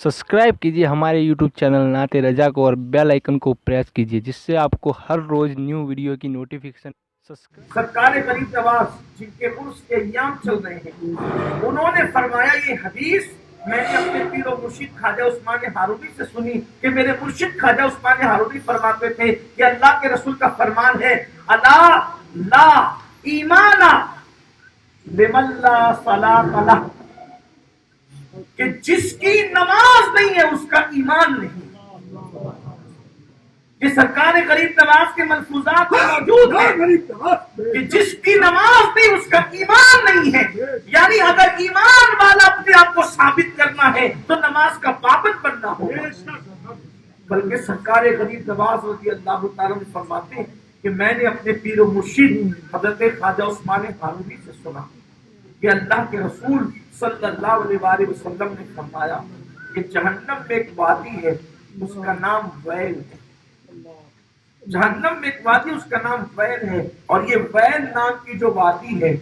Subscribe कीजिए हमारे YouTube channel नाते रजा को और बेल आइकन को प्रेस कीजिए जिससे आपको हर रोज न्यू वीडियो की नोटिफिकेशन सरकार गरीब नवाज जिनके उर्स के अय्याम चल रहे हैं, उन्होंने फरमाया ये हदीस मैंने अपने पीर और मुर्शिद ख्वाजा उस्मान हारूनी से सुनी कि मेरे मुर्शिद ख्वाजा उस्मान हारूनी फरमाते थे कि अल्लाह के रसूल का फरमान है, अला ला ईमाना लिमन ला सलात लह, कि जिसकी नमाज नहीं है उसका ईमान नहीं। ये सरकार गरीब नवाज के मलफूजात में मौजूद है कि जिसकी नमाज नहीं उसका ईमान नहीं है। यानी अगर ईमान वाला अपने आप को साबित करना है तो नमाज का पाबंद बनना होगा। बल्कि सरकार गरीब नवाज रज़ी अल्लाह तआला ने फरमाते हैं कि मैंने अपने पीर और मुर्शिद हजरत ख्वाजा उस्मान हारूनी से सुना कि अल्लाह के रसूल सल्लल्लाहु अलैहि वसल्लम ने फरमाया कि जहन्नम में एक वादी है, उसका नाम वैल है। जहन्नम में एक वादी, उसका नाम वैल है, और ये वैल नाम की जो वादी है,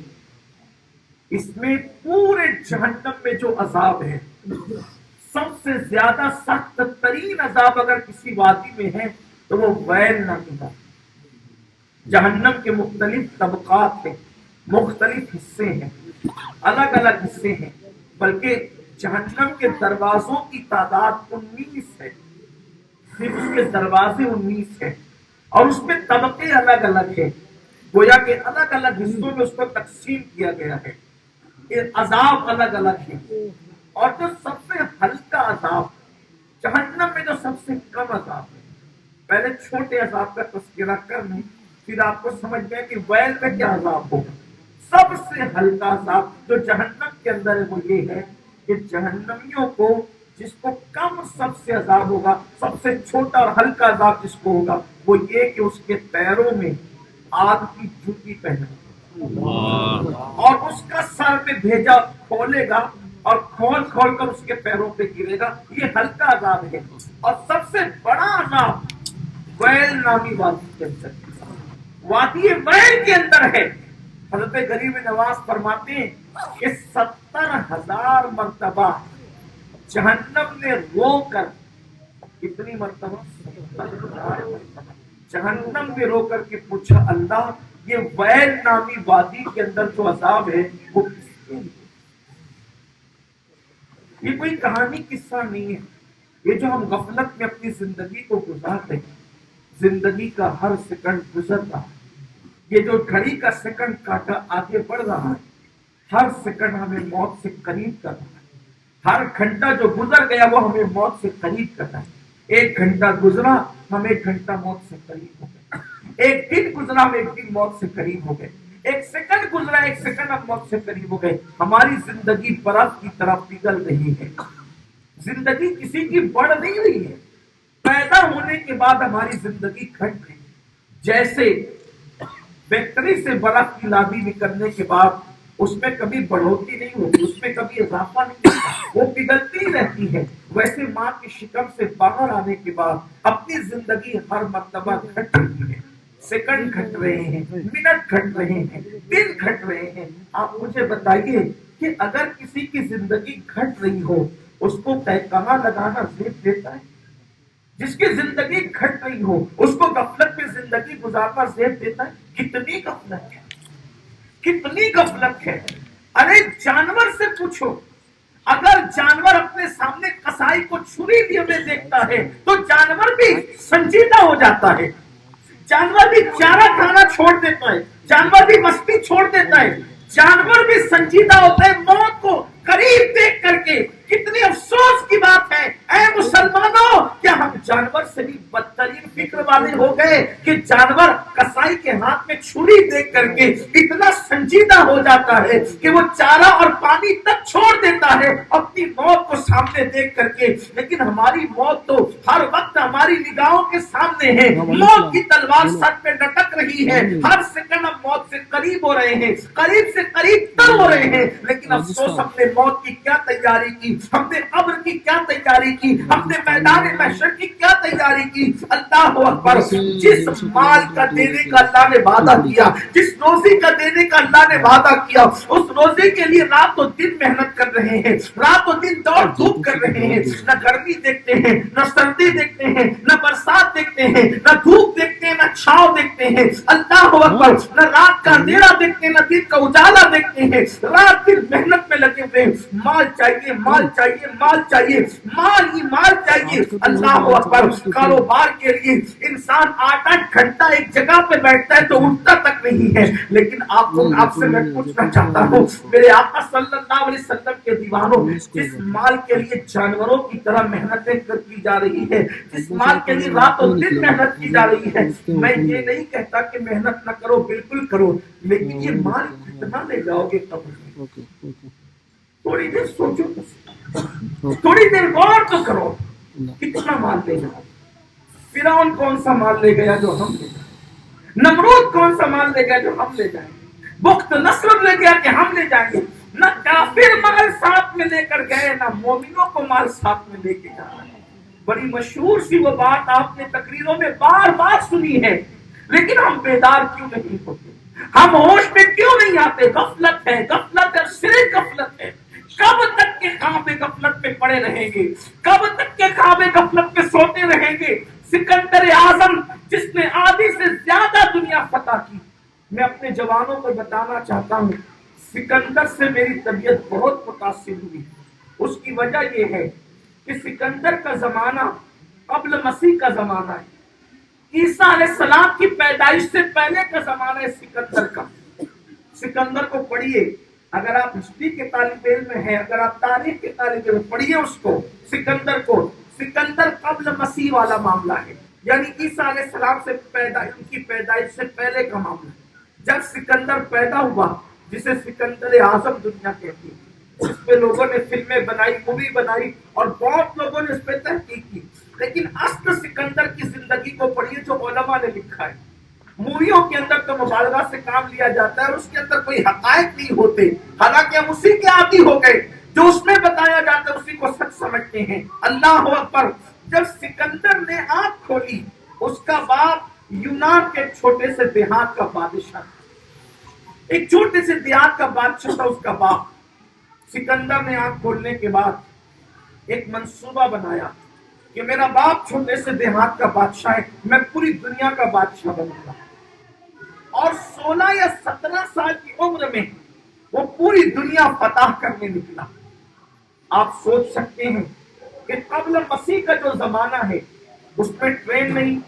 इसमें पूरे जहन्नम में जो अजाब है, सबसे ज्यादा सख्त तरीन अजाब अगर किसी वादी में है तो वो वैल नामी का। जहन्नम के मुख्तलिफ तबकात हैं, मुख्तलिफ हिस्से हैं, अलग अलग हिस्से हैं, बल्कि जहन्नम के दरवाजों की तादाद 19 है। सिर्फ उसके दरवाजे 19 है और उसमें तबके अलग अलग है। गोया के अलग अलग हिस्सों में उसको तकसीम किया गया है। ये अजाब अलग अलग है, और जो सबसे हल्का अजाब जहन्नम में जो सबसे कम अजाब है, पहले छोटे अजाब का तस्करा कर लें, फिर आपको समझ में कि वैल में क्या अजाब होगा। सबसे हल्का अजाब जो जहन्नम के अंदर है वो ये है कि जहन्नमियों को जिसको कम सबसे अजाब होगा, सबसे छोटा और हल्का अजाब जिसको होगा वो ये कि उसके पैरों में आग की जूती पहने और उसका सर में भेजा खोलेगा और खोल खोल कर उसके पैरों पे गिरेगा। ये हल्का अजाब है। और सबसे बड़ा अजाब वैल नामी वादी के अंदर, वादी वैल के अंदर है। हज़रत गरीब नवाज फरमाते हैं कि 70,000 मर्तबा जहन्नम ने रोकर, कितनी मर्तबा? जहन्नम ने रोकर के पूछा, अल्लाह ये वैल नामी वादी के अंदर जो अजाब है वो किसके लिए? ये कोई कहानी किस्सा नहीं है। ये जो हम गफलत में अपनी जिंदगी को गुजारते हैं, जिंदगी का हर सेकंड गुजर रहा है, ये जो घड़ी का सेकंड काटा आगे बढ़ रहा है, हर सेकंड हमें मौत से करीब कर रहा है। हर घंटा जो गुजर गया वो हमें मौत से करीब कर रहा है। एक घंटा गुजरा हम एक घंटा मौत से करीब हो गए, एक दिन गुजरा हम एक दिन मौत से करीब हो गए, एक सेकंड गुजरा एक सेकंड हम मौत से करीब हो गए। हमारी जिंदगी बर्फ की तरह पिघल रही है। जिंदगी किसी की बढ़ नहीं रही है। पैदा होने के बाद हमारी जिंदगी घट रही है। जैसे फैक्ट्री से बर्फ की लादी निकलने के बाद उसमें कभी बढ़ोतरी नहीं होती, उसमें कभी इजाफा नहीं होता, वो पिघलती रहती है। वैसे माँ की शिकम से बाहर आने के बाद अपनी जिंदगी हर मर्तबा घट रही है। सेकंड घट रहे हैं, मिनट घट रहे हैं, दिन घट रहे हैं। आप मुझे बताइए कि अगर किसी की जिंदगी घट रही हो उसको कहाँ लगाना जेब देता है? जिसकी जिंदगी घट रही हो उसको गफलत में जिंदगी गुजारना जेब देता है? कितनी गफलत है, कितनी गफलत है। अरे जानवर से पूछो, अगर जानवर अपने सामने कसाई को छुरी लिए देखता है तो जानवर भी संजीदा हो जाता है। जानवर भी चारा खाना छोड़ देता है, जानवर भी मस्ती छोड़ देता है, जानवर भी संजीदा होता है मौत को करीब देख करके। कितनी अफसोस की बात है ऐ मुसलमानों, क्या हम जानवर से भी बदतरीन फिक्र वाले हो गए कि जानवर कसाई के हाथ में छुरी देख करके इतना संजीदा हो जाता है कि वो चारा और पानी तक छोड़ देता है अपनी मौत को सामने देख करके। लेकिन हमारी मौत तो हर वक्त हमारी निगाहों के सामने है। मौत की तलवार सर पे लटक रही है, हर सेकंड हम मौत से करीब हो रहे हैं, करीब से करीब तर हो रहे हैं। लेकिन अफसोस हमने मौत की क्या तैयारी की, हमने कब्र की क्या तैयारी की, हमने मैदान महशर की क्या तैयारी की। अल्लाह अकबर। जिस माल का देने का अल्लाह ने वादा किया, जिस रोजी का देने का اللہ نے وعدہ کیا اس روزے کے لیے رات و دن محنت کر رہے ہیں, رات و دن دوڑ دھوپ کر رہے ہیں, نہ گرمی دیکھتے ہیں, نہ سردی دیکھتے ہیں, نہ برسات دیکھتے ہیں, نہ دھوپ دیکھتے ہیں, نہ چھاؤں دیکھتے ہیں, اللہ اکبر, نہ رات کا اندھیرا دیکھتے ہیں, نہ دن کا اجالا دیکھتے ہیں, رات دن محنت میں لگے ہوئے ہیں. مال چاہیے, مال چاہیے, مال چاہیے, مال ہی مال چاہیے. اللہ اکبر. کاروبار کے لیے انسان 8-8 گھنٹہ ایک جگہ پہ بیٹھتا ہے تو اٹھتا تک نہیں ہے. لیکن آپ سے میں پوچھنا چاہتا ہوں میرے آقا صلی اللہ علیہ وسلم کے دیوانوں, جس مال کے لیے جانوروں کی طرح محنتیں کی جا رہی ہے, جس مال کے لیے رات و دن محنت کی جا رہی ہے, میں یہ نہیں کہتا کہ محنت نہ کرو, بالکل کرو, لیکن یہ مال کتنا لے جاؤ گے قبر میں؟ تھوڑی دیر سوچو, تھوڑی دیر غور تو کرو, کتنا مال لے جاؤ. فرعون کون سا مال لے گیا جو ہم لے جائیں, نمرود کون سا مال لے گیا جو ہم لے جائیں, بخت نصر لے گیا کہ ہم لے جائیں گے. نہ کافر مال ساتھ میں لے کر گئے, نہ مومنوں کو مال ساتھ میں لے کے جانا ہے. بڑی مشہور سی وہ بات آپ نے تقریروں میں بار بار سنی ہے, لیکن ہم بیدار کیوں نہیں ہوتے, ہم ہوش میں کیوں نہیں آتے؟ غفلت ہے, غفلت ہے, صرف غفلت ہے. کب تک کے خواب غفلت میں پڑے رہیں گے, کب تک کے خواب غفلت میں سوتے رہیں گے؟ سکندر اعظم جس نے آدھی سے زیادہ دنیا فتح کی, میں اپنے جوانوں کو بتانا چاہتا ہوں سکندر سے میری طبیعت بہت متاثر ہوئی. اس کی وجہ یہ ہے کہ سکندر کا زمانہ قبل مسیح کا زمانہ ہے, عیسیٰ علیہ السلام کی پیدائش سے پہلے کا زمانہ ہے سکندر کا. سکندر کو پڑھیے, اگر آپ ہسٹری کے طالب علم میں ہیں, اگر آپ تاریخ کے طالب علم, پڑھیے اس کو, سکندر کو. سکندر قبل مسیح والا معاملہ ہے, یعنی عیسیٰ علیہ السلام سے ان کی پیدائش سے پہلے کا معاملہ ہے. جب سکندر پیدا ہوا, جسے سکندر اعظم دنیا کہتی ہے, اس پہ لوگوں نے فلمیں بنائی, مووی بنائی, اور بہت لوگوں نے اس پہ تحقیق کی, لیکن اصل سکندر کی زندگی کو پڑھیے جو علماء نے لکھا ہے. موویوں کے اندر تو مبالغہ سے کام لیا جاتا ہے اور اس کے اندر کوئی حقائق نہیں ہوتے, حالانکہ ہم اسی کے عادی ہو گئے, جو اس میں بتایا جاتا ہے اسی کو سچ سمجھتے ہیں. اللہ اکبر. جب سکندر نے آنکھ کھولی, اس کا باپ یونان کے چھوٹے سے دیہات کا بادشاہ تھا, ایک چھوٹے سے دیہات کا بادشاہ تھا اس کا باپ. سکندر نے آنکھ کھولنے کے بعد ایک منصوبہ بنایا کہ میرا باپ چھوٹے سے دیہات کا بادشاہ ہے, میں پوری دنیا کا بادشاہ بنوں گا. اور 16 یا 17 سال کی عمر میں وہ پوری دنیا فتح کرنے نکلا. آپ سوچ سکتے ہیں کہ قبل مسیح کا جو زمانہ ہے, اس میں ٹرین نہیں,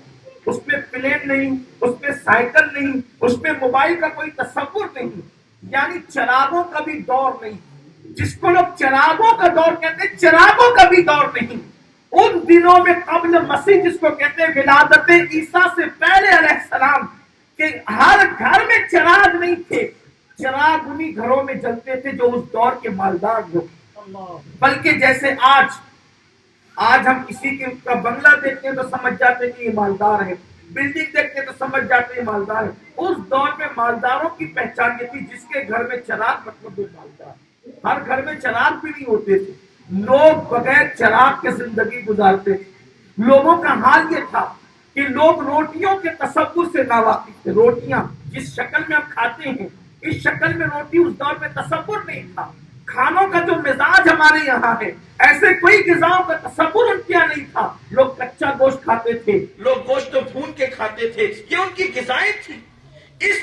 اس میں پلین نہیں, اس میں سائیکل نہیں, اس میں موبائل کا کوئی تصور نہیں, یعنی چراغوں کا بھی دور نہیں. جس کو لوگ چراغوں کا دور کہتے ہیں, چراغوں کا بھی دور نہیں. ان دنوں میں قبل مسیح, جس کو کہتے ہیں ولادت عیسیٰ سے پہلے علیہ السلام, کہ ہر گھر میں چراغ نہیں تھے. چراغ انہی گھروں میں جلتے تھے جو اس دور کے مالدار لوگ. بلکہ جیسے آج ہم کسی کے بنگلہ دیکھتے ہیں تو سمجھ جاتے ہیں کہ یہ مالدار ہے, بلڈنگ دیکھتے ہیں تو سمجھ جاتے ہیں مالدار ہے. اس دور میں مالداروں کی پہچان یہ تھی, جس کے گھر میں چراغ مطلب وہ مالدار. ہر گھر میں چراغ بھی نہیں ہوتے تھے, لوگ بغیر چراغ کے زندگی گزارتے تھے. لوگوں کا حال یہ تھا کہ لوگ روٹیوں کے تصور سے ناواقف تھے. روٹیاں جس شکل میں ہم کھاتے ہیں, اس شکل میں روٹی اس دور میں تصور نہیں تھا. کھانوں کا جو مزاج ہمارے یہاں ہے, ایسے کوئی غذاؤں کا تصور ان کے یہاں نہیں تھا. لوگ کچا گوشت کھاتے تھے, لوگ گوشت بھون کے کھاتے تھے, یہ ان کی غذائیں تھی. اس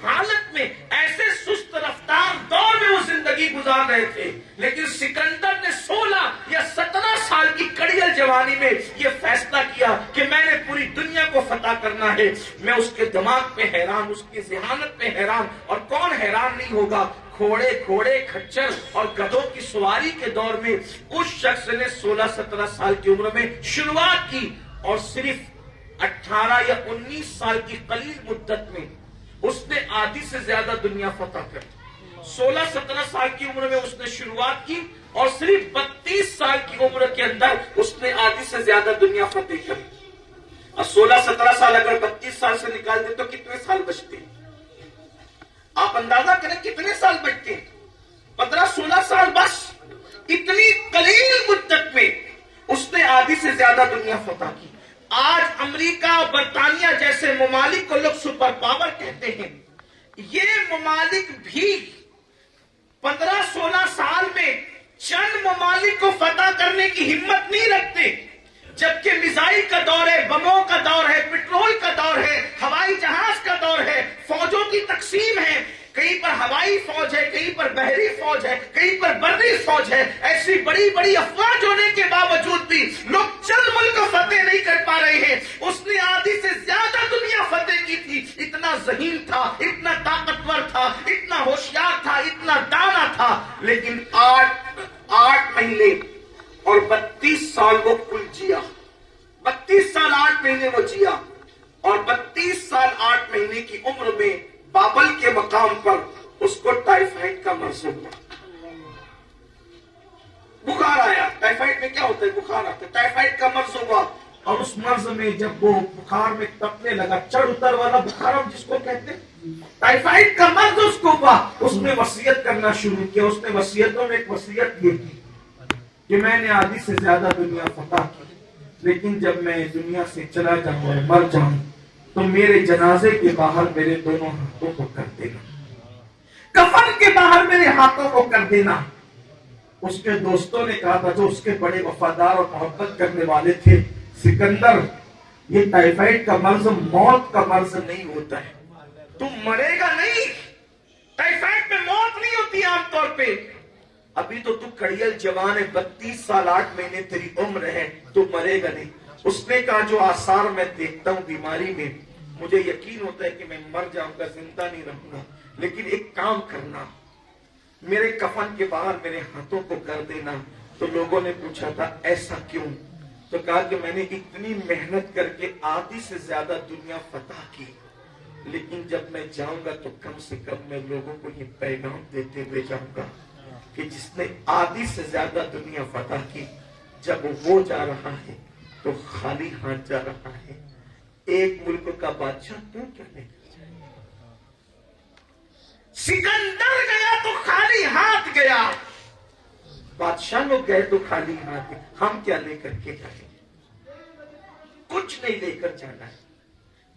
حالت میں ایسے سست رفتار دور میں وہ زندگی گزار رہے تھے. لیکن سکندر نے 16 یا 17 سال کی کڑیل جوانی میں یہ فیصلہ کیا کہ میں نے پوری دنیا کو فتح کرنا ہے. میں اس کے دماغ پہ حیران, اس کی ذہانت پہ حیران, اور کون حیران نہیں ہوگا. گھوڑے, کھچر اور گدھوں کی سواری کے دور میں اس شخص نے 16-17 سال کی عمر میں شروعات کی, اور صرف 18 یا 19 سال کی قلیل مدت میں اس نے آدھی سے زیادہ دنیا فتح کر. 16-17 سال کی عمر میں اس نے شروعات کی, اور صرف 32 سال کی عمر کے اندر اس نے آدھی سے زیادہ دنیا فتح کر. اور 16-17 سال اگر 32 سال سے نکال دے تو کتنے سال بچتے ہیں؟ آپ اندازہ کریں کتنے سال بچتے ہیں. 15-16 سال. بس اتنی قلیل مدت میں اس نے آدھی سے زیادہ دنیا فتح کی. آج امریکہ اور برطانیہ جیسے ممالک کو لوگ سپر پاور کہتے ہیں. یہ ممالک بھی 15-16 سال میں چند ممالک کو فتح کرنے کی ہمت نہیں رکھتے، جبکہ میزائل کا دور ہے، بموں کا دور ہے، پٹرول کا دور ہے، ہوائی جہاز کا دور ہے، فوجوں کی تقسیم ہے، کہیں پر ہوائی فوج ہے، کہیں پر بحری فوج ہے، کہیں پر بری فوج ہے، ایسی بڑی بڑی افواج ہونے کے باوجود بھی لوگ چند ملک فتح نہیں کر پا رہے ہیں۔ اس نے آدھی سے زیادہ دنیا فتح کی تھی، اتنا ذہین تھا، اتنا طاقتور تھا، اتنا ہوشیار تھا، اتنا دانا تھا، لیکن 8 مہینے اور 32 سال وہ کل جیا، 32 سال 8 مہینے وہ جیا، اور 32 سال 8 مہینے کی عمر میں بابل کے مقام پر اس کو ٹائیفائڈ کا مرض ہوا، بخار آیا۔ ٹائیفائڈ میں کیا ہوتا ہے؟ بخار آتا ہے، ٹائیفائڈ کا مرض ہوا، اور اس مرض میں جب وہ بخار میں تپنے لگا، چڑھ اتر والا بخار ہم جس کو کہتے ہیں، ٹائیفائڈ کا مرض اس کو ہوا، اس نے وصیت کرنا شروع کیا۔ اس نے وصیتوں میں ایک وصیت یہ کی کہ میں نے آدھی سے زیادہ دنیا فتح کی، لیکن جب میں دنیا سے چلا جاؤں اور مر جاؤں تو میرے جنازے کے باہر میرے دونوں ہاتھوں کو کر دینا، کفن کے باہر میرے ہاتھوں کو کر دینا۔ اس کے دوستوں نے کہا تھا، جو اس کے بڑے وفادار اور محبت کرنے والے تھے، سکندر یہ ٹائیفائڈ کا مرض موت کا مرض نہیں ہوتا ہے، تم مرے گا نہیں، ٹائیفائڈ میں موت نہیں ہوتی عام طور پہ، ابھی تو کڑیل جوان ہے، 32 سال 8 مہینے تیری عمر ہے، تو مرے گا نہیں۔ اس نے کہا جو آثار میں دیکھتا ہوں بیماری میں، مجھے یقین ہوتا ہے کہ میں مر جاؤں گا، زندہ نہیں رہوں گا، لیکن ایک کام کرنا، میرے کفن کے باہر میرے ہاتھوں کو کر دینا۔ تو لوگوں نے پوچھا تھا ایسا کیوں؟ تو کہا کہ میں نے اتنی محنت کر کے آدھی سے زیادہ دنیا فتح کی، لیکن جب میں جاؤں گا تو کم سے کم میں لوگوں کو یہ پیغام دیتے ہوئے جاؤں گا کہ جس نے آدھی سے زیادہ دنیا فتح کی، جب وہ جا رہا ہے تو خالی ہاتھ جا رہا ہے۔ ایک ملک کا بادشاہ تو کیا لے کر جائے؟ سکندر گیا تو خالی ہاتھ گیا، بادشاہ لوگ گئے تو خالی ہاتھ گئے، ہم کیا لے کر کے جائیں؟ کچھ نہیں لے کر جانا ہے،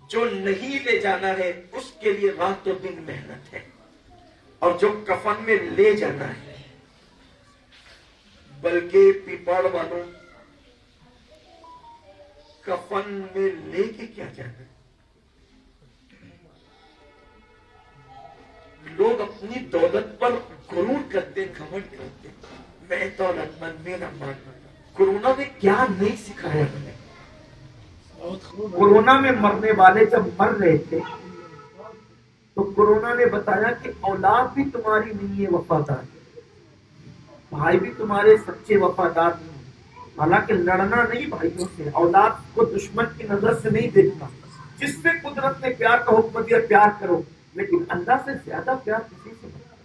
جو نہیں لے جانا ہے اس کے لیے رات و دن محنت ہے، اور جو کفن میں لے جانا ہے، بلکہ پیپاڑ والوں کفن میں لے کے کیا جانا؟ لوگ اپنی دولت پر غرور کرتے، گھمنڈ کرتے، میں دولت مند، میرا مان۔ کورونا نے کیا نہیں سکھایا ہمیں؟ کورونا میں مرنے والے جب مر رہے تھے تو کورونا نے بتایا کہ اولاد بھی تمہاری نہیں ہے وفادار، بھائی بھی تمہارے سچے وفادار نہیں، حالانکہ لڑنا نہیں بھائیوں سے، اولاد کو دشمن کی نظر سے نہیں دیکھنا، جس سے قدرت نے پیار کا حکم دیا پیار کرو، لیکن اللہ سے زیادہ پیار کسی سے مت کرو،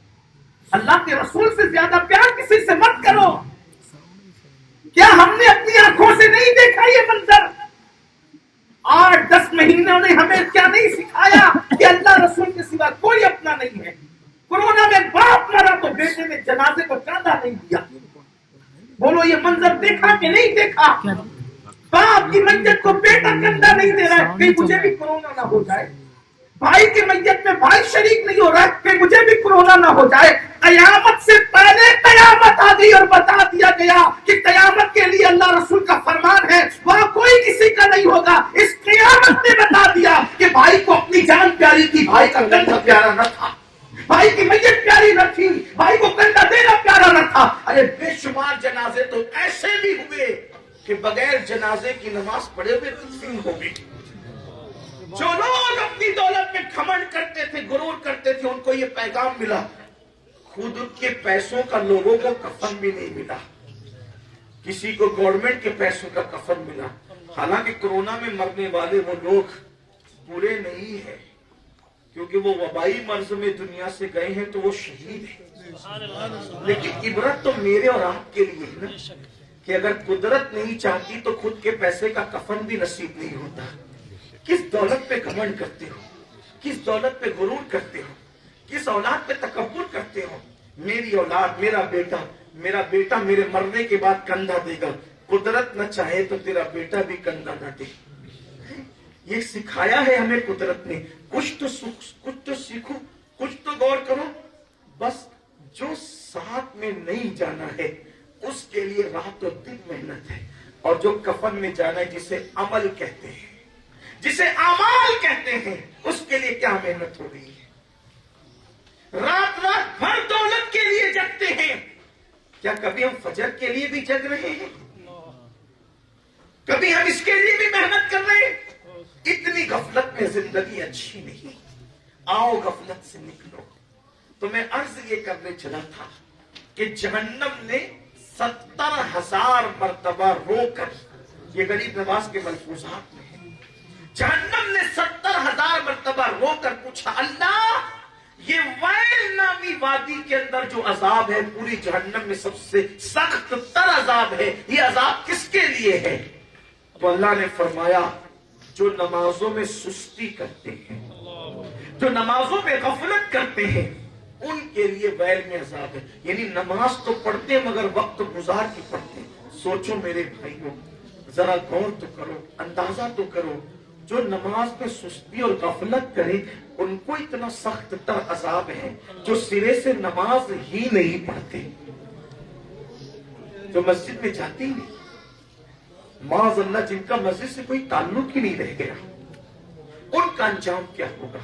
اللہ کے رسول سے زیادہ پیار کسی سے مت کرو۔ کیا ہم نے اپنی آنکھوں سے نہیں دیکھا یہ منظر؟ 8-10 مہینوں نے ہمیں کیا نہیں سکھایا کہ اللہ رسول کے سوا کوئی اپنا نہیں ہے؟ کورونا میں باپ مرا تو بیٹے نے جنازے کو کاندھا نہیں دیا، بولو یہ منظر دیکھا کہ نہیں دیکھا؟ باپ کی میت کو بیٹا کندھا نہیں دے رہا ہے، کہیں مجھے بھی کورونا نہ ہو جائے، بھائی کی میت میں بھائی شریک نہیں ہو رہا ہے، کہیں مجھے بھی کورونا نہ ہو جائے۔ قیامت سے پہلے قیامت آ گئی اور بتا دیا گیا کہ قیامت کے لیے اللہ رسول کا فرمان ہے، وہاں کوئی کسی کا نہیں ہوگا۔ اس قیامت نے بتا دیا کہ بھائی کو اپنی جان پیاری تھی، بھائی کا کندھا پیارا نہ تھا، بھائی کی میت پیاری نہ تھی، بھائی کو کندھا دینا پیارا نہ تھا۔ ارے بے شمار جنازے تو ایسے بھی ہوئے کہ بغیر جنازے کی نماز پڑھے ہوئے تقسیم ہو گئی۔ جو لوگ اپنی دولت میں گھمنڈ کرتے تھے، غرور کرتے تھے، ان کو یہ پیغام ملا، خود ان کے پیسوں کا لوگوں کو کفن بھی نہیں ملا، کسی کو گورنمنٹ کے پیسوں کا کفن ملا۔ حالانکہ کورونا میں مرنے والے وہ لوگ برے نہیں ہیں، کیونکہ وہ وبائی مرض میں دنیا سے گئے ہیں تو وہ شہید ہیں، لیکن عبرت تو میرے اور آپ کے لیے ہے نا، کہ اگر قدرت نہیں چاہتی تو خود کے پیسے کا کفن بھی نصیب نہیں ہوتا۔ کس دولت پہ گھمنڈ کرتے ہو، کس دولت پہ غرور کرتے ہو، کس اولاد پہ تکبر کرتے ہو؟ میری اولاد، میرا بیٹا میرے مرنے کے بعد کندھا دے گا، قدرت نہ چاہے تو تیرا بیٹا بھی کندھا نہ دے۔ یہ سکھایا ہے ہمیں قدرت نے، کچھ تو سیکھو، कुछ तो गौर करो, बस जो साथ में नहीं जाना है उसके लिए रात और दिन मेहनत है, और जो कफन में जाना है, जिसे अमल कहते हैं, जिसे अमाल कहते हैं, उसके लिए क्या मेहनत हो रही है। रात रात भर दौलत के लिए जगते हैं, क्या कभी हम फजर के लिए भी जग रहे हैं? कभी हम इसके लिए भी मेहनत कर रहे हैं? इतनी गफलत में जिंदगी अच्छी नहीं। आओ गफलत से निकलो। तो मैं अर्ज ये करने चला था कि जहन्नम ने 70,000 मर्तबा रोकर, ये गरीब नवाज के मलफूजात में है, जहन्नम ने 70,000 मर्तबा रोकर पूछा, अल्लाह ये वैल नामी वादी के अंदर जो अजाब है, पूरी जहन्नम में सबसे सख्त तर अजाब है, ये अजाब किसके लिए है? तो अल्लाह ने फरमाया, जो नमाजों में सुस्ती करते हैं, जो नमाजों में गफलत करते हैं, उनके लिए वैल में अजाब है। यानी नमाज तो पढ़ते हैं मगर वक्त गुजार के पढ़ते हैं। सोचो मेरे भाइयों, जरा गौर तो करो, अंदाजा तो करो, जो नमाज में सुस्ती और गफलत करे उनको इतना सख्त तर अजाब है, जो सिरे से नमाज ही नहीं पढ़ते, जो मस्जिद में जाते ही नहीं, माज़अल्लाह जिनका मस्जिद से कोई ताल्लुक ही नहीं रह गया, उनका अंजाम क्या होगा?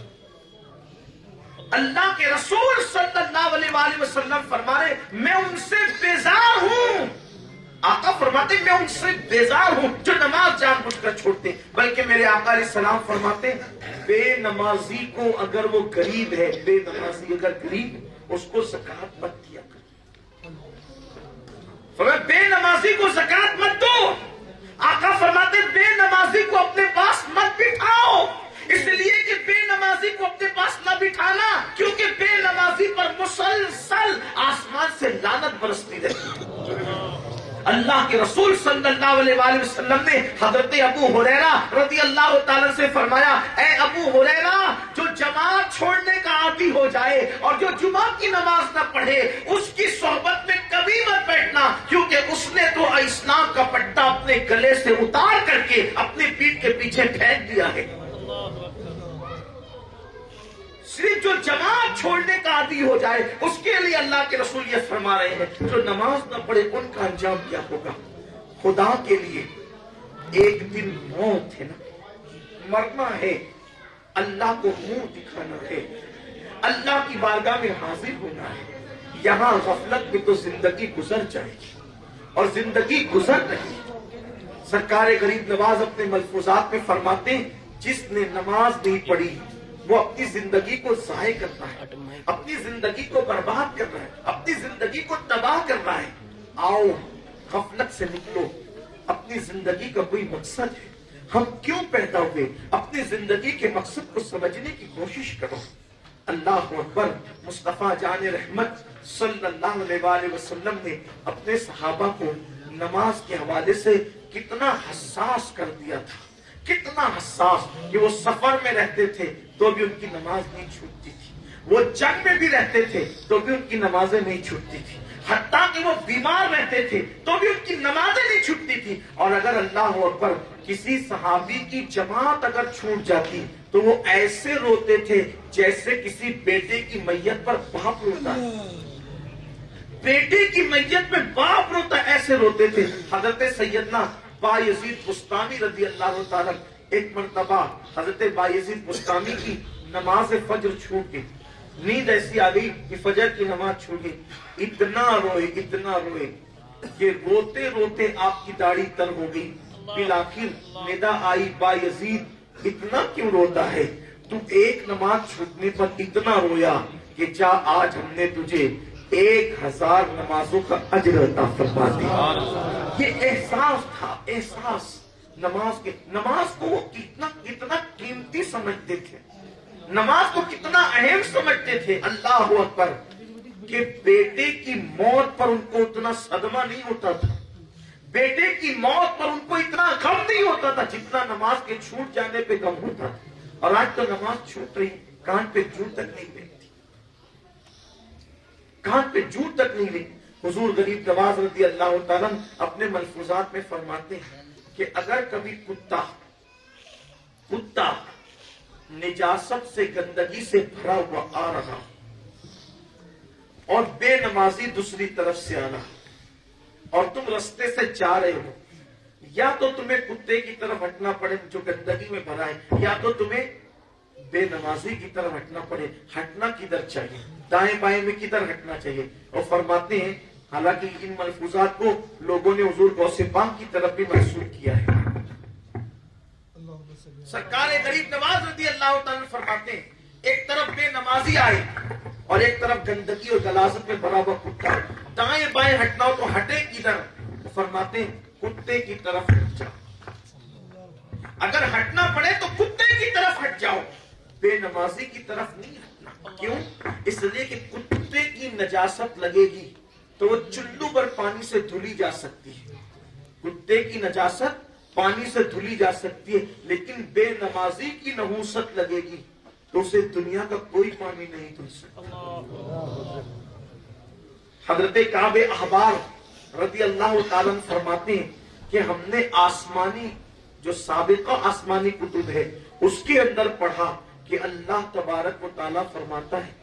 अल्लाह के रसूल सल्लल्लाहु अलैहि वसल्लम फरमा रहे, मैं उनसे बेजार हूं। आका फरमाते, मैं उनसे बेजार हूं जो नमाज जानबूझकर छोड़ते। बल्कि मेरे आका अलैहिस्सलाम फरमाते, बेनमाजी को अगर वो गरीब है, बेनमाजी अगर गरीब है, उसको ज़कात मत दिया कर। फरमाते बेनमाजी को ज़कात मत दो। आका फरमाते, बेनमाजी को अपने पास मत बिठाओ, इसलिए कि बेनमाजी को अपने पास न बिठाना, क्योंकि बेनमाजी पर मुसलसल आसमान से लानत बरसती रहती है। अल्लाह के रसूल सल्लल्लाहु अलैहि वसल्लम ने हजरत अबू हुरैरा रज़ी अल्लाह ताला से फरमाया, ए अबू हुरैरा, जो जमात छोड़ने का आदी हो जाए और जो जुमा की नमाज न पढ़े, उसकी सोहबत में कभी मत बैठना, क्योंकि उसने तो इस्लाम का पट्टा अपने गले से उतार करके अपनी पीठ के पीछे फेंक दिया है। सिर्फ जो जमात छोड़ने का आदी हो जाए, उसके लिए अल्लाह के रसूल ये फरमा रहे हैं, जो नमाज न पढ़े उनका अंजाम क्या होगा? खुदा के लिए एक दिन मौत है ना, मरना है, अल्लाह को मुंह दिखाना है, अल्लाह की बारगाह में हाजिर होना है। यहां गफलत में तो जिंदगी गुजर जाएगी, और जिंदगी गुजर रही। सरकार गरीब नवाज अपने मलफूजात में फरमाते, जिसने नमाज नहीं पढ़ी वो अपनी जिंदगी को ज़ाय कर रहा है, अपनी जिंदगी को बर्बाद कर रहा है, अपनी जिंदगी को तबाह कर रहा है। आओ गफलत से निकलो। अपनी जिंदगी का कोई मकसद है, हम क्यों पैदा हुए, अपनी जिंदगी के मकसद को समझने की कोशिश करो। अल्लाह अकबर। मुस्तफा जान रहमत सल्लल्लाहु अलैहि वसल्लम ने अपने सहाबा को नमाज के हवाले से कितना हसास कर दिया था, कितना हसास कि वो सफर में रहते थे तो भी उनकी नमाज नहीं छूटती थी, वो जंग में भी रहते थे तो भी उनकी नमाजें नहीं छूटती थी, हत्ता कि वो बीमार रहते थे तो भी उनकी नमाजें नहीं छूटती थी। और अगर अल्लाह अकबर किसी सहाबी की जमात अगर छूट जाती तो वो ऐसे रोते थे जैसे किसी बेटे की मैयत पर बाप रोता है, बेटे की मैयत में बाप रोता, ऐसे रोते थे। हजरत सैयदना बायजीद बुस्तामी रज़ी अल्लाह ताला, एक मर्तबा हजरत बायजीद बुस्तामी की नमाज फजर छूट गई, नींद ऐसी आ गई कि फजर की नमाज छूट गई। इतना रोए कि रोते रोते आपकी दाढ़ी तर हो गई। फिर आखिर निदा आई, बायजीद इतना क्यों रोता है, तू एक नमाज छूटने पर इतना रोया कि जा आज हमने तुझे 1000 नमाजों का अजर अता फरमा दिया। ये एहसास था, एहसास नमाज के, नमाज को वो कितना कीमती समझते थे, नमाज को कितना अहम समझते थे। अल्लाह अकबर कि बेटे की मौत पर उनको उतना सदमा नहीं होता था, बेटे की मौत पर उनको इतना गम नहीं होता था जितना नमाज के छूट जाने पे गम होता था। और आज तो नमाज छूट रही, कान पे जूं तक नहीं लगती, कान पे जूं तक नहीं लगी। हुजूर गरीब नवाज रज़ी अल्लाह ताला अपने मलफूजात में फरमाते हैं कि अगर कभी कुत्ता निजासत से गंदगी से भरा हुआ आ रहा और बेनमाजी दूसरी तरफ से आ रहा और तुम रास्ते से जा रहे हो, या तो तुम्हें कुत्ते की तरफ हटना पड़े जो गंदगी में भरा है, या तो तुम्हें बेनमाजी की तरफ हटना पड़े। हटना किधर चाहिए? दाएं बाएं में किधर हटना चाहिए? और फरमाते हैं, हालांकि इन मलफूजात को लोगों ने हुजूर गौसे पाक की तरफ भी मंसूब किया है। सरकार गरीब नवाज रज़ी अल्लाह तआला फरमाते हैं, एक तरफ बेनमाजी आए और एक तरफ गंदगी और गलाजत में भरा हुआ कुत्ता, दाएं बाएं हटना हो तो हटे किधर? फरमाते हैं, कुत्ते की तरफ हट जाओ। अगर हटना पड़े तो कुत्ते की तरफ हट जाओ, बेनमाजी की तरफ नहीं हटना। क्यों? इसलिए कि कुत्ते की नजासत लगेगी तो वो चुल्लू पर पानी से धुली जा सकती है। कुत्ते की नजासत पानी से धुली जा सकती है, लेकिन बेनमाजी की नहूसत लगेगी तो उसे दुनिया का कोई पानी नहीं धुल सकता। हजरत काबे अहबार रज़ी अल्लाह ताला फरमाते हैं कि हमने आसमानी जो साबिका आसमानी कुतुब है उसके अंदर पढ़ा कि अल्लाह तबारक व ताला फरमाता है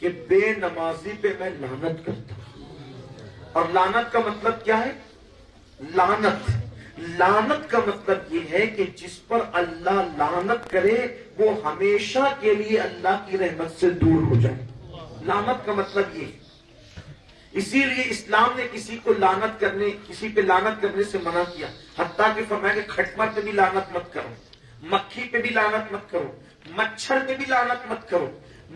कि बेनमाजी पे मैं लानत करता हूं। और लानत का मतलब क्या है? लानत का मतलब ये है कि जिस पर अल्लाह लानत करे वो हमेशा के लिए अल्लाह की रहमत से दूर हो जाए। लानत का मतलब ये है। इसीलिए इस्लाम ने किसी पे लानत करने से मना किया। हत्ता कि फरमाया कि खटमल पे भी लानत मत करो, मक्खी पे भी लानत मत करो, मच्छर पे भी लानत मत करो,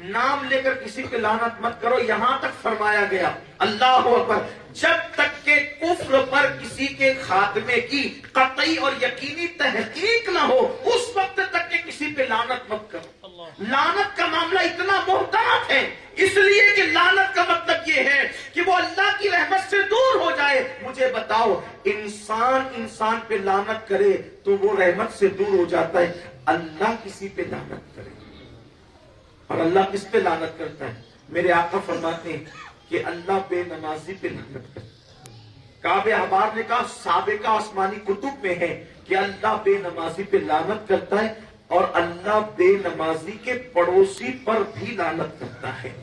नाम लेकर किसी पे लानत मत करो। यहां तक फरमाया गया, अल्लाह अकबर, जब तक के कुफ्र पर किसी के खात्मे की कतई और यकीनी तहकीक ना हो उस वक्त तक के किसी पे लानत मत करो। लानत का मामला इतना मोहतात है, इसलिए कि लानत का मतलब ये है कि वो अल्लाह की रहमत से दूर हो जाए। मुझे बताओ, इंसान पे लानत करे तो वो रहमत से दूर हो जाता है, अल्लाह किसी पे लानत करे और अल्लाह किस पे लानत करता है? मेरे आका फरमाते हैं कि अल्लाह बेनमाजी पे लानत करता है। काबे अहबार ने कहा, साबिका आसमानी कुतुब में है कि अल्लाह बेनमाजी पे लानत करता है और अल्लाह बेनमाजी के पड़ोसी पर भी लानत करता है।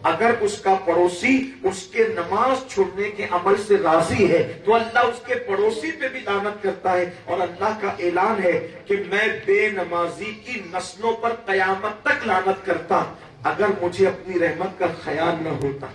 अगर उसका पड़ोसी उसके नमाज छोड़ने के अमल से राजी है तो अल्लाह उसके पड़ोसी पे भी लानत करता है। और अल्लाह का ऐलान है कि मैं बेनमाजी की नस्लों पर कयामत तक लानत करता अगर मुझे अपनी रहमत का ख्याल न होता।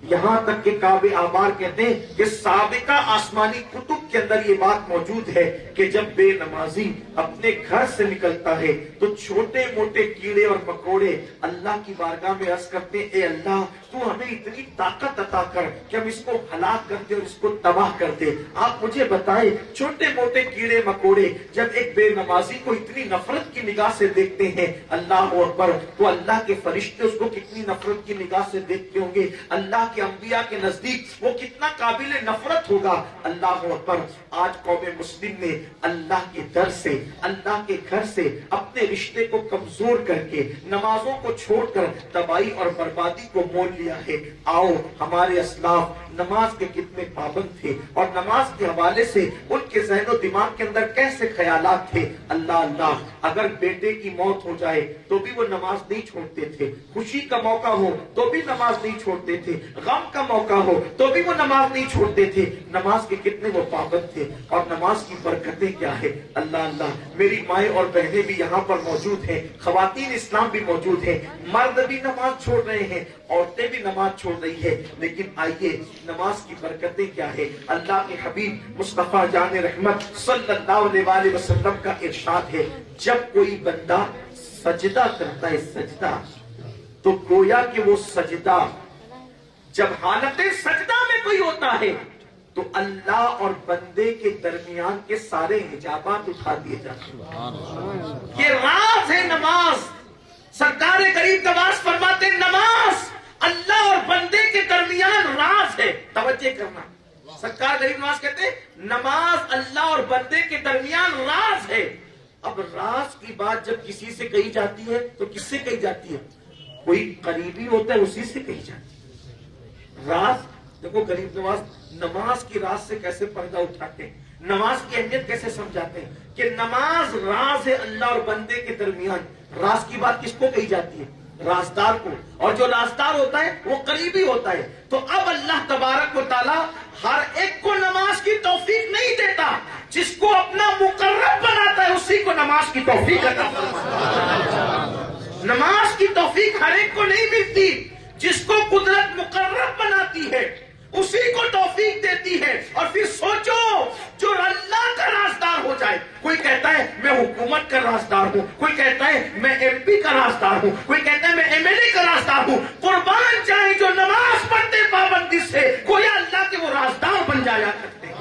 यहां तक कि काबे अहबार कहते हैं कि साबिका आसमानी कुतुब के अंदर ये बात मौजूद है कि जब बेनमाजी अपने घर से निकलता है तो छोटे मोटे कीड़े और मकोड़े अल्लाह की बारगाह में अर्ज करते हैं, ए अल्लाह तू हमें इतनी ताकत अता कर कि हम इसको हलाक कर दे और इसको तबाह कर दे। आप मुझे बताएं, छोटे मोटे कीड़े मकोड़े जब एक बेनमाजी को इतनी नफरत की निगाह से देखते हैं, अल्लाह अकबर, तो अल्लाह के फरिश्ते उसको कितनी नफरत की निगाह से देखते होंगे। अल्लाह के अंबिया के नजदीक वो कितना काबिल नफरत होगा। अल्लाह अकबर, आज कौम मुस्लिम ने अल्लाह के दर से, अल्लाह के घर से अपने रिश्ते को कमजोर करके नमाजों को छोड़कर तबाही और बर्बादी को मोल लिया है। आओ, हमारे असलाफ नमाज के कितने पाबंद थे और नमाज के हवाले से उनके ज़हन और दिमाग के अंदर कैसे ख्यालात थे। अल्लाह अल्लाह, अगर बेटे की मौत हो जाए तो भी वो नमाज नहीं छोड़ते थे, खुशी का मौका हो तो भी नमाज नहीं छोड़ते थे, गम का मौका हो तो भी वो नमाज नहीं छोड़ते थे। नमाज के कितने वो पाबंद थे और नमाज की बरकतें क्या है। अल्लाह अल्लाह, मेरी माएँ और बहनें भी यहाँ पर मौजूद हैं, खवातीन इस्लाम भी मौजूद है, मर्द भी नमाज छोड़ रहे हैं, औरतें भी नमाज छोड़ रही है, लेकिन आइए नमाज की बरकतें क्या है। अल्लाह के हबीब मुस्तफा जान रहमत सल्लल्लाहु अलैहि वसल्लम का इरशाद है, जब कोई बंदा सजदा करता है, सजदा, तो गोया कि वो सजदा जब हालत सजदा में कोई होता है तो अल्लाह और बंदे के दरमियान के सारे हिजाबात उठा दिए जाते हैं। ये राज है नमाज। सरकार गरीब नवाज फरमाते, नमाज अल्लाह और बंदे के दरमियान राज है। तवज्जो करना, सरकार गरीब नवाज कहते हैं नमाज अल्लाह और बंदे के दरमियान राज है। अब राज की बात जब किसी से कही जाती है तो किससे कही जाती है? कोई करीबी होता है उसी से कही जाती है। राज देखो, गरीब नवाज نماز کی راز سے کیسے پردہ اٹھاتے ہیں، نماز کی اہمیت کیسے سمجھاتے ہیں کہ نماز راز ہے اللہ اور بندے کے درمیان. راز کی بات کس کو کہی جاتی ہے؟ رازدار کو. اور جو رازدار ہوتا ہے وہ قریبی ہوتا ہے. تو اب اللہ تبارک و تعالی ہر ایک کو نماز کی توفیق نہیں دیتا، جس کو اپنا مقرب بناتا ہے اسی کو نماز کی توفیق عطا فرماتا ہے. نماز کی توفیق ہر ایک کو نہیں ملتی، جس کو قدرت مقرب بناتی ہے اسی کو توفیق دیتی ہے. اور پھر سوچو جو اللہ کا رازدار ہو جائے، کوئی کہتا ہے میں حکومت کا رازدار ہوں، کوئی کہتا ہے میں ایم پی کا رازدار ہوں، کوئی کہتا ہے میں ایم ایل اے کا رازدار ہوں. قربان جائیں جو نماز پڑھتے پابندی سے گویا اللہ کے وہ رازدار بن جایا کرتے ہیں.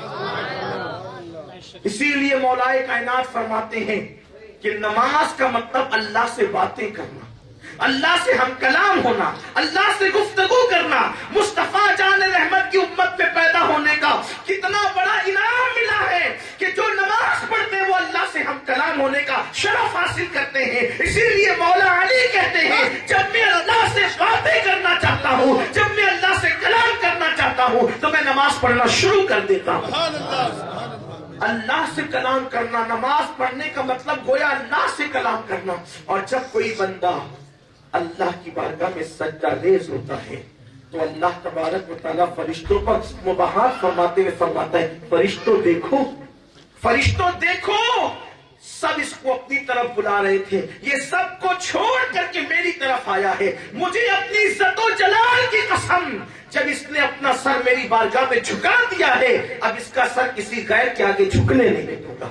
اسی لیے مولائے کائنات فرماتے ہیں کہ نماز کا مطلب اللہ سے باتیں کرنا، اللہ سے ہم کلام ہونا، اللہ سے گفتگو کرنا. مصطفیٰ جان رحمت کی امت میں پیدا ہونے کا کتنا بڑا انعام ملا ہے کہ جو نماز پڑھتے ہیں وہ اللہ سے ہم کلام ہونے کا شرف حاصل کرتے ہیں. اسی لیے مولا علی کہتے ہیں جب میں اللہ سے باتیں کرنا چاہتا ہوں، جب میں اللہ سے کلام کرنا چاہتا ہوں تو میں نماز پڑھنا شروع کر دیتا ہوں. اللہ سے کلام کرنا، نماز پڑھنے کا مطلب گویا اللہ سے کلام کرنا. اور جب کوئی بندہ اللہ کی بارگاہ میں سجدہ ریز ہوتا ہے تو اللہ تبارک و تعالیٰ فرشتوں پر مباحث فرماتے ہوئے فرماتا ہے فرشتوں دیکھو، فرشتوں دیکھو، سب اس کو اپنی طرف بلا رہے تھے، یہ سب کو چھوڑ کر کے میری طرف آیا ہے. مجھے اپنی عزت و جلال کی قسم، جب اس نے اپنا سر میری بارگاہ میں جھکا دیا ہے اب اس کا سر کسی غیر کے آگے جھکنے نہیں دوں گا.